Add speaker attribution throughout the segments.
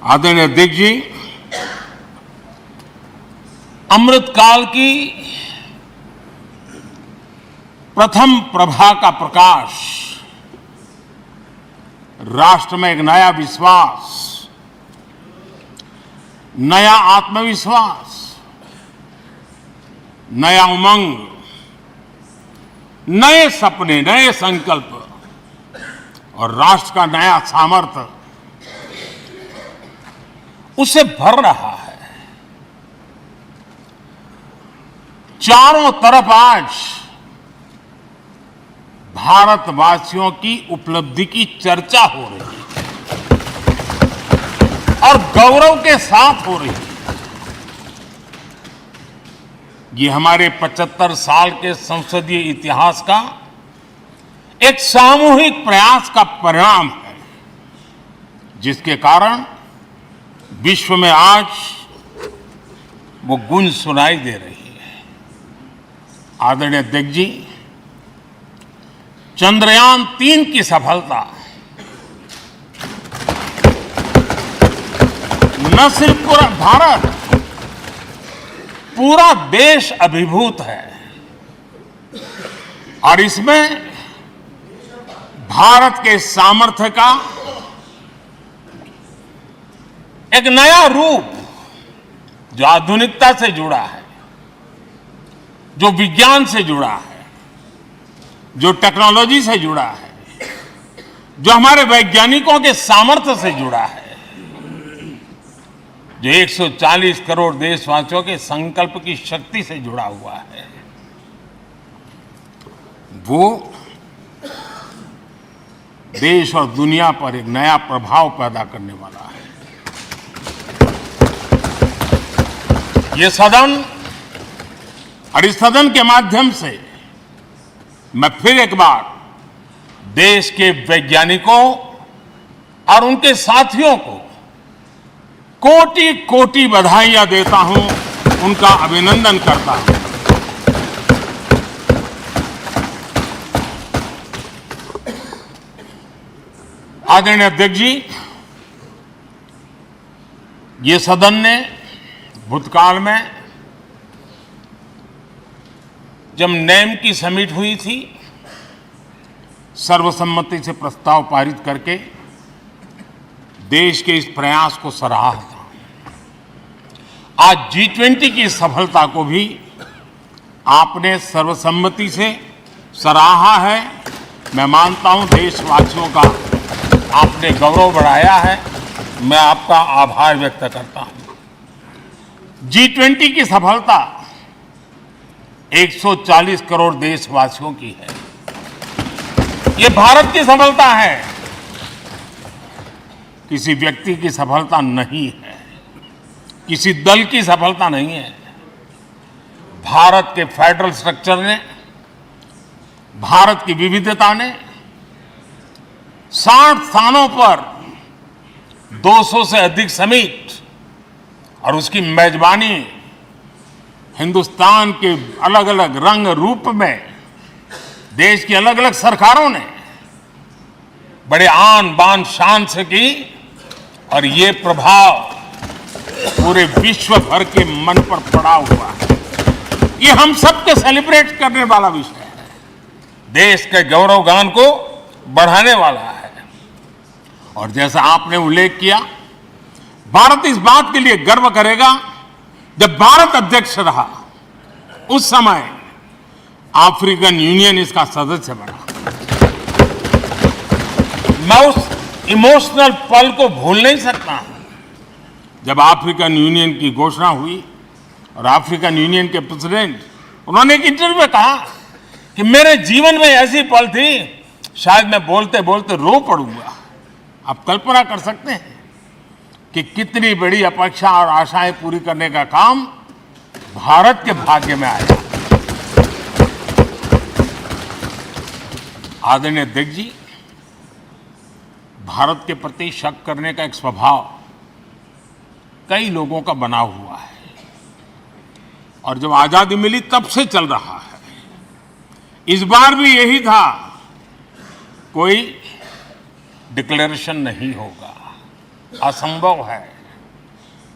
Speaker 1: आदरणीय अध्यक्ष जी, अमृत काल की प्रथम प्रभा का प्रकाश राष्ट्र में एक नया विश्वास, नया आत्मविश्वास, नया उमंग, नए सपने, नए संकल्प और राष्ट्र का नया सामर्थ्य उसे भर रहा है। चारों तरफ आज भारतवासियों की उपलब्धि की चर्चा हो रही है और गौरव के साथ हो रही है। ये हमारे 75 साल के संसदीय इतिहास का एक सामूहिक प्रयास का परिणाम है, जिसके कारण विश्व में आज वो गूंज सुनाई दे रही है। आदरणीय अध्यक्ष जी, चंद्रयान-3 की सफलता न सिर्फ पूरा भारत, पूरा देश अभिभूत है और इसमें भारत के सामर्थ्य का एक नया रूप जो आधुनिकता से जुड़ा है, जो विज्ञान से जुड़ा है, जो टेक्नोलॉजी से जुड़ा है, जो हमारे वैज्ञानिकों के सामर्थ्य से जुड़ा है, जो 140 करोड़ देशवासियों के संकल्प की शक्ति से जुड़ा हुआ है, वो देश और दुनिया पर एक नया प्रभाव पैदा करने वाला है। ये सदन और इस सदन के माध्यम से मैं फिर एक बार देश के वैज्ञानिकों और उनके साथियों को कोटि कोटि बधाइयां देता हूं, उनका अभिनंदन करता हूं। आदरणीय अध्यक्ष जी, ये सदन ने भूतकाल में जब नेम की समिट हुई थी, सर्वसम्मति से प्रस्ताव पारित करके देश के इस प्रयास को सराहा था। आज G20 की सफलता को भी आपने सर्वसम्मति से सराहा है। मैं मानता हूं देशवासियों का आपने गौरव बढ़ाया है। मैं आपका आभार व्यक्त करता हूं। G20 की सफलता 140 करोड़ देशवासियों की है। ये भारत की सफलता है, किसी व्यक्ति की सफलता नहीं है, किसी दल की सफलता नहीं है। भारत के फेडरल स्ट्रक्चर ने, भारत की विविधता ने 60 स्थानों पर 200 से अधिक समिट और उसकी मेजबानी हिंदुस्तान के अलग अलग रंग रूप में देश की अलग अलग सरकारों ने बड़े आन बान शान से की और ये प्रभाव पूरे विश्व भर के मन पर पड़ा हुआ है। ये हम सबके सेलिब्रेट करने वाला विषय है, देश के गौरवगान को बढ़ाने वाला है। और जैसा आपने उल्लेख किया, भारत इस बात के लिए गर्व करेगा, जब भारत अध्यक्ष रहा उस समय अफ्रीकन यूनियन इसका सदस्य बना। मैं उस इमोशनल पल को भूल नहीं सकता जब अफ्रीकन यूनियन की घोषणा हुई और अफ्रीकन यूनियन के प्रेसिडेंट, उन्होंने एक इंटरव्यू में कहा कि मेरे जीवन में ऐसी पल थी, शायद मैं बोलते बोलते रो पड़ूंगा। आप कल्पना कर सकते हैं कि कितनी बड़ी अपेक्षा और आशाएं पूरी करने का काम भारत के भाग्य में आया। आदरणीय अध्यक्ष जी, भारत के प्रति शक करने का एक स्वभाव कई लोगों का बना हुआ है और जब आजादी मिली तब से चल रहा है। इस बार भी यही था, कोई डिक्लेरेशन नहीं होगा, असंभव है।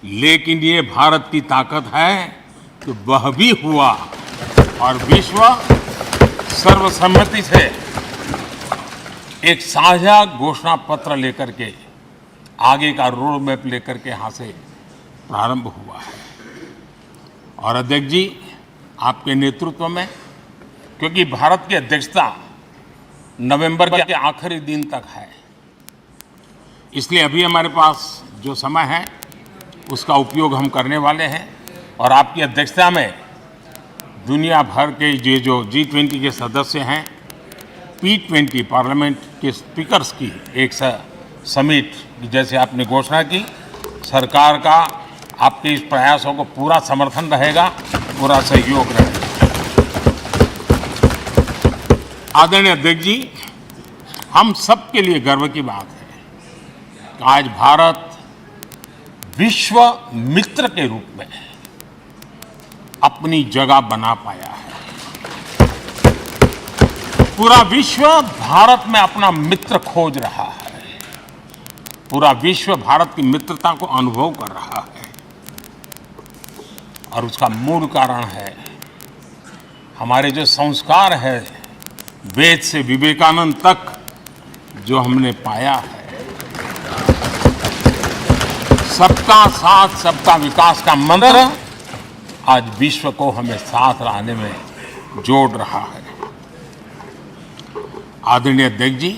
Speaker 1: लेकिन ये भारत की ताकत है कि वह भी हुआ और विश्व सर्वसम्मति से एक साझा घोषणा पत्र लेकर के आगे का रोड मैप लेकर के यहाँ से प्रारंभ हुआ है। और अध्यक्ष जी, आपके नेतृत्व में, क्योंकि भारत की अध्यक्षता नवंबर के आखिरी दिन तक है, इसलिए अभी हमारे पास जो समय है उसका उपयोग हम करने वाले हैं। और आपकी अध्यक्षता में दुनिया भर के ये जो G20 के सदस्य हैं, P20 पार्लियामेंट के स्पीकर्स की एक समिट, जैसे आपने घोषणा की, सरकार का आपके इस प्रयासों को पूरा समर्थन रहेगा, पूरा सहयोग रहेगा। आदरणीय अध्यक्ष जी, हम सबके लिए गर्व की बात है कि आज भारत विश्व मित्र के रूप में अपनी जगह बना पाया है। पूरा विश्व भारत में अपना मित्र खोज रहा है। पूरा विश्व भारत की मित्रता को अनुभव कर रहा है। और उसका मूल कारण है हमारे जो संस्कार है, वेद से विवेकानंद तक जो हमने पाया है। सबका साथ सबका विकास का मंत्र आज विश्व को हमें साथ लाने में जोड़ रहा है। आदरणीय अध्यक्ष जी,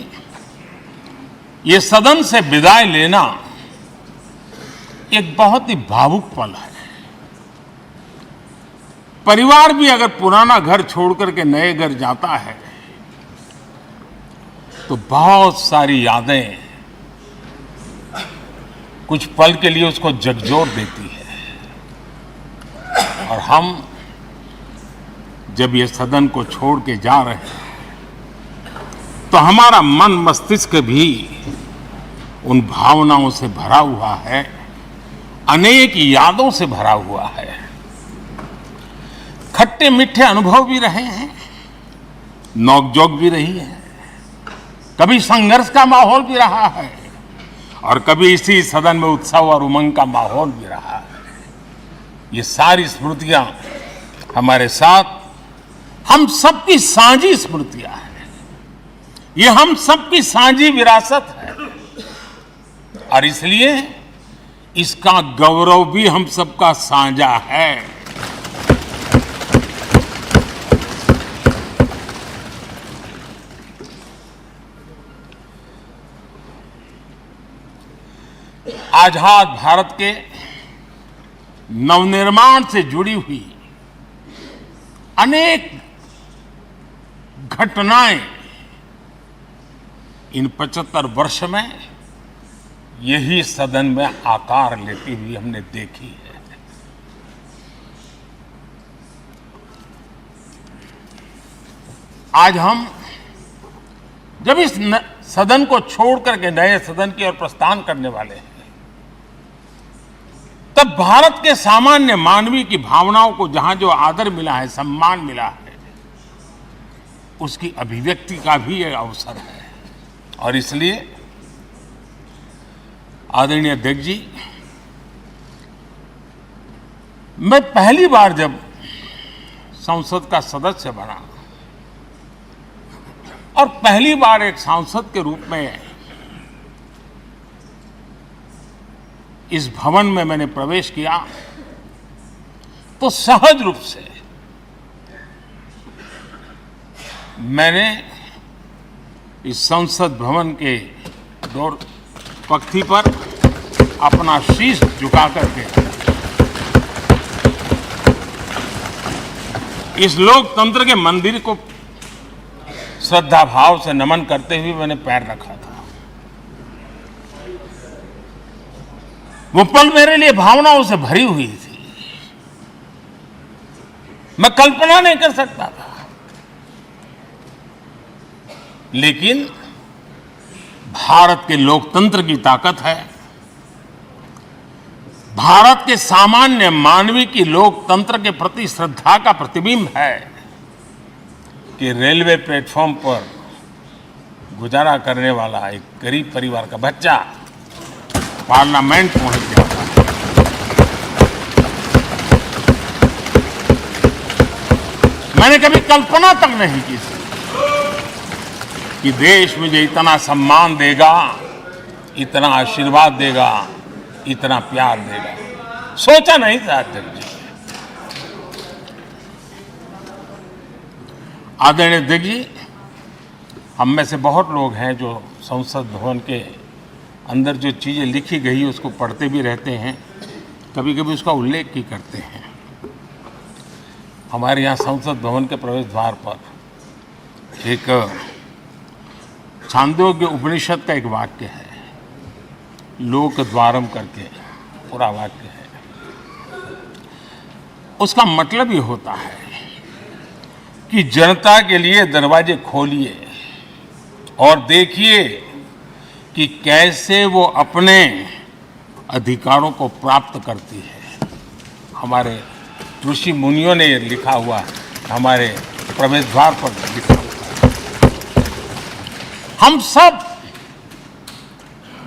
Speaker 1: ये सदन से विदाई लेना एक बहुत ही भावुक पल है। परिवार भी अगर पुराना घर छोड़कर के नए घर जाता है तो बहुत सारी यादें कुछ पल के लिए उसको झकझोर देती है। और हम जब ये सदन को छोड़ के जा रहे हैं तो हमारा मन मस्तिष्क भी उन भावनाओं से भरा हुआ है, अनेक यादों से भरा हुआ है। खट्टे मीठे अनुभव भी रहे हैं, नोकझोंक भी रही है, कभी संघर्ष का माहौल भी रहा है और कभी इसी सदन में उत्सव और उमंग का माहौल भी रहा है। ये सारी स्मृतियां हमारे साथ हम सबकी साझी स्मृतियां हैं। ये हम सबकी साझी विरासत है और इसलिए इसका गौरव भी हम सबका साझा है। आजाद भारत के नवनिर्माण से जुड़ी हुई अनेक घटनाएं इन 75 वर्ष में यही सदन में आकार लेती हुई हमने देखी है। आज हम जब इस सदन को छोड़ करके नए सदन की ओर प्रस्थान करने वाले हैं, तब भारत के सामान्य मानवीय की भावनाओं को जहां जो आदर मिला है, सम्मान मिला है, उसकी अभिव्यक्ति का भी एक अवसर है। और इसलिए आदरणीय अध्यक्ष जी, मैं पहली बार जब संसद का सदस्य बना और पहली बार एक सांसद के रूप में इस भवन में मैंने प्रवेश किया, तो सहज रूप से मैंने इस संसद भवन के डोर पक्ति पर अपना शीश झुका करके इस लोकतंत्र के मंदिर को श्रद्धा भाव से नमन करते हुए मैंने पैर रखा था। वो पल मेरे लिए भावनाओं से भरी हुई थी। मैं कल्पना नहीं कर सकता था, लेकिन भारत के लोकतंत्र की ताकत है, भारत के सामान्य मानवीय की लोकतंत्र के प्रति श्रद्धा का प्रतिबिंब है कि रेलवे प्लेटफॉर्म पर गुजारा करने वाला एक गरीब परिवार का बच्चा पार्लियामेंट पहुंच गया था। मैंने कभी कल्पना तक नहीं की थी कि देश मुझे इतना सम्मान देगा, इतना आशीर्वाद देगा, इतना प्यार देगा। सोचा नहीं था अध्यक्ष जी। आदरणीय अध्यक्ष जी, हम में से बहुत लोग हैं जो संसद भवन के अंदर जो चीज़ें लिखी गई उसको पढ़ते भी रहते हैं, कभी कभी उसका उल्लेख भी करते हैं। हमारे यहाँ संसद भवन के प्रवेश द्वार पर एक छांदोग्य उपनिषद का एक वाक्य है, लोक द्वारम करके पूरा वाक्य है। उसका मतलब ये होता है कि जनता के लिए दरवाजे खोलिए और देखिए कि कैसे वो अपने अधिकारों को प्राप्त करती है। हमारे ऋषि मुनियों ने ये लिखा हुआ है, हमारे प्रवेश द्वार पर लिखा हुआ है। हम सब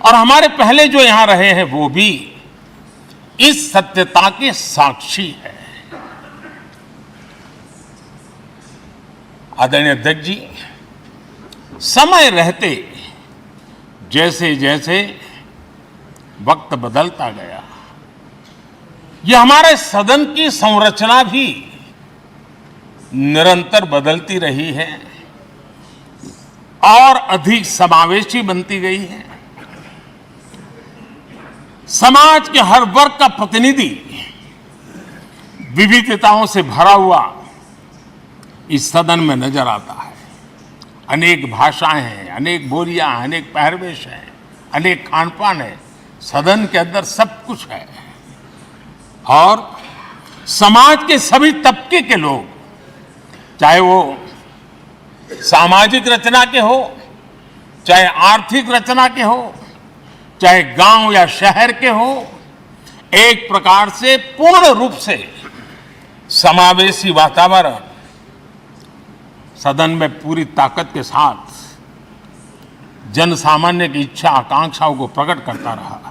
Speaker 1: और हमारे पहले जो यहां रहे हैं वो भी इस सत्यता के साक्षी है। आदरणीय अध्यक्ष जी, समय रहते जैसे जैसे वक्त बदलता गया, यह हमारे सदन की संरचना भी निरंतर बदलती रही है और अधिक समावेशी बनती गई है। समाज के हर वर्ग का प्रतिनिधि विविधताओं से भरा हुआ इस सदन में नजर आता है। अनेक भाषाएं हैं, अनेक बोलियां हैं, अनेक पहरवेश हैं, अनेक खान-पान है। सदन के अंदर सब कुछ है और समाज के सभी तबके के लोग, चाहे वो सामाजिक रचना के हो, चाहे आर्थिक रचना के हो, चाहे गांव या शहर के हो, एक प्रकार से पूर्ण रूप से समावेशी वातावरण सदन में पूरी ताकत के साथ जन सामान्य की इच्छा आकांक्षाओं को प्रकट करता रहा है।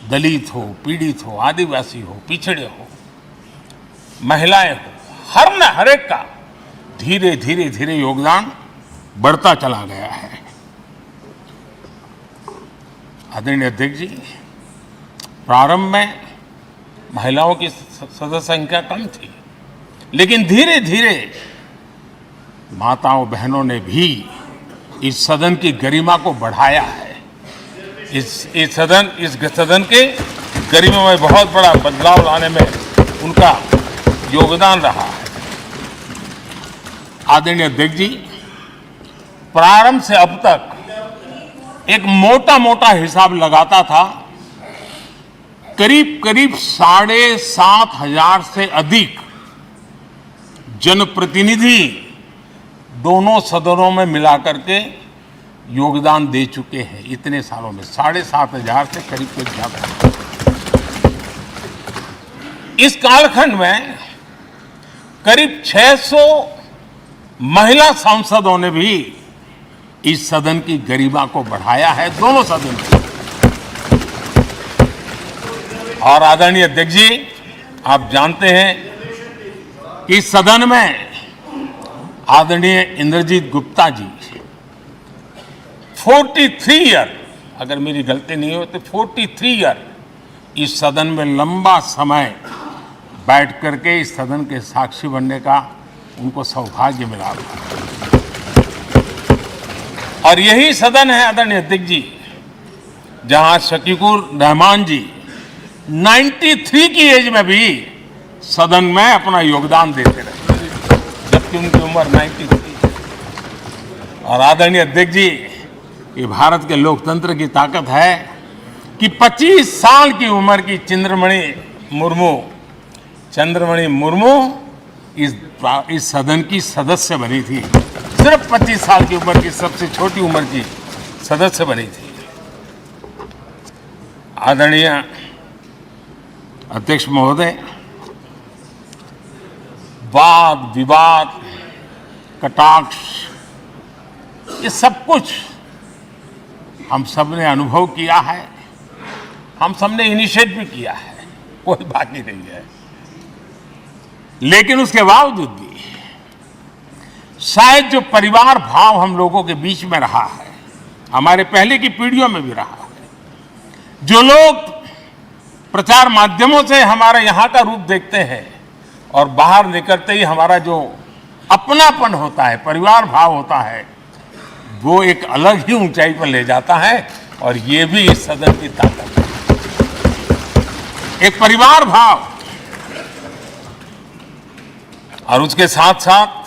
Speaker 1: दलित हो, पीड़ित हो, आदिवासी हो, पिछड़े हो, महिलाएं हो, हर एक का धीरे धीरे धीरे योगदान बढ़ता चला गया है। आदरणीय अध्यक्ष जी, प्रारंभ में महिलाओं की सदस्य संख्या कम थी, लेकिन धीरे धीरे माताओं बहनों ने भी इस सदन की गरिमा को बढ़ाया है। इस सदन के गरिमा में बहुत बड़ा बदलाव लाने में उनका योगदान रहा है। आदरणीय अध्यक्ष जी, प्रारंभ से अब तक एक मोटा हिसाब लगाता था, करीब 7,500 से अधिक जनप्रतिनिधि दोनों सदनों में मिलाकर के योगदान दे चुके हैं। इतने सालों में 7,500 से करीब ज्यादा। इस कालखंड में करीब 600 महिला सांसदों ने भी इस सदन की गरिमा को बढ़ाया है, दोनों सदन की। और आदरणीय अध्यक्ष जी, आप जानते हैं कि इस सदन में आदरणीय इंद्रजीत गुप्ता जी 43 ईयर, अगर मेरी गलती नहीं हो तो 43 ईयर इस सदन में लंबा समय बैठ करके इस सदन के साक्षी बनने का उनको सौभाग्य मिला। और यही सदन है आदरणीय अध्यक्ष जी जहां शकीकुर रहमान जी 93 की एज में भी सदन में अपना योगदान देते रहे, जबकि उनकी उम्र 93। और आदरणीय अध्यक्ष जी, ये भारत के लोकतंत्र की ताकत है कि 25 साल की उम्र की चंद्रमणि मुर्मू इस सदन की सदस्य बनी थी। सिर्फ 25 साल की उम्र की, सबसे छोटी उम्र की सदस्य बनी थी। आदरणीय अध्यक्ष महोदय, वाद विवाद, कटाक्ष, ये सब कुछ हम सब ने अनुभव किया है, हम सब ने इनिशिएट भी किया है, कोई बाकी नहीं है। लेकिन उसके बावजूद भी शायद जो परिवार भाव हम लोगों के बीच में रहा है, हमारे पहले की पीढ़ियों में भी रहा है, जो लोग प्रचार माध्यमों से हमारे यहाँ का रूप देखते हैं और बाहर निकलते ही हमारा जो अपनापन होता है, परिवार भाव होता है, वो एक अलग ही ऊंचाई पर ले जाता है। और ये भी इस सदन की ताकत है, एक परिवार भाव। और उसके साथ साथ